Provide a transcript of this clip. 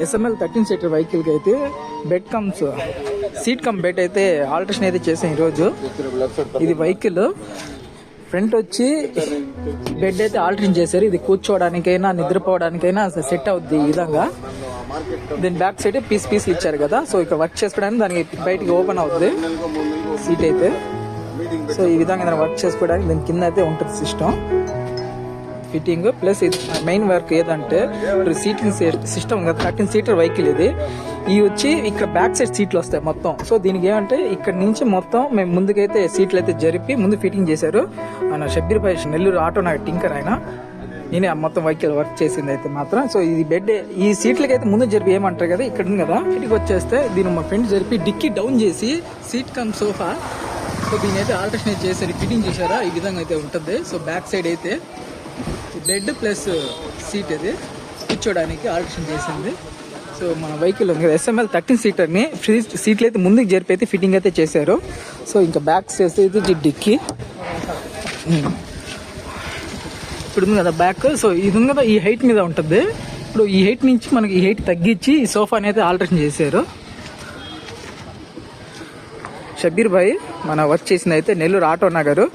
SML 13 seater vehicle కి అయితే bed comes seat cum bed అయితే ఆల్టరేషన్ అయితే చేసాం ఈరోజు. ఇది వెహికల్ ఫ్రంట్ వచ్చి బెడ్ అయితే ఆల్టరేషన్ చేశారు. ఇది కూర్చోవడానికైనా నిద్రపోవడానికైనా సెట్ అవుద్ది ఈ విధంగా. దీని బ్యాక్ సైడ్ పీస్ ఇచ్చారు కదా, సో ఇక్కడ వర్క్ చేసుకోవడానికి దానికి బయటికి ఓపెన్ అవుతుంది సీట్ అయితే. సో ఈ విధంగా వర్క్ చేసుకోవడానికి దీని కింద అయితే ఉంటుంది సిస్టమ్ ఫిట్టింగ్. ప్లస్ ఇది మెయిన్ వర్క్ ఏదంటే సీటింగ్ సిస్టమ్ కదా, 13 సీటర్ వెహికల్ ఇది. ఇవి వచ్చి ఇక్కడ బ్యాక్ సైడ్ సీట్లు వస్తాయి మొత్తం. సో దీనికి ఏమంటే ఇక్కడ నుంచి మొత్తం మేము ముందుకైతే సీట్లు అయితే జరిపి ముందు ఫిట్టింగ్ చేశారు. ఆయన షబ్బీర్ భాయ్ నెల్లూరు ఆటో నాకు టింకర్ ఆయన, నేనే మొత్తం వెహికల్ వర్క్ చేసింది అయితే మాత్రం. సో ఇది బెడ్ ఈ సీట్లకి అయితే ముందు జరిపి ఏమంటారు కదా, ఇక్కడ ఉంది కదా, ఇంటికి వచ్చేస్తే దీన్ని మా ఫ్రెండ్ జరిపి డిక్కీ డౌన్ చేసి సీట్ కమ్ సోఫా, సో దీని అయితే ఆల్టరేషన్ చేశారు, ఫిట్టింగ్ చేశారా ఈ విధంగా అయితే ఉంటుంది. సో బ్యాక్ సైడ్ అయితే బెడ్ ప్లస్ సీట్ ఇది కూర్చోడానికి ఆల్టరేషన్ చేసింది. సో మన వెహికల్ SML 13 సీటర్ని సీట్లు అయితే ముందుకు జరిపి అయితే ఫిట్టింగ్ అయితే చేశారు. సో ఇంకా బ్యాక్ చేస్తే ఇది డిక్కీ ఇప్పుడు ఉంది కదా బ్యాక్. సో ఇది ఉంది కదా, ఈ హైట్ మీద ఉంటుంది. ఇప్పుడు ఈ హైట్ నుంచి మనకి ఈ హైట్ తగ్గించి ఈ సోఫాని అయితే ఆల్టరేషన్ చేశారు. షబ్బీర్ భాయ్ మన వర్క్ చేసింది అయితే నెల్లూరు ఆటో నగరు.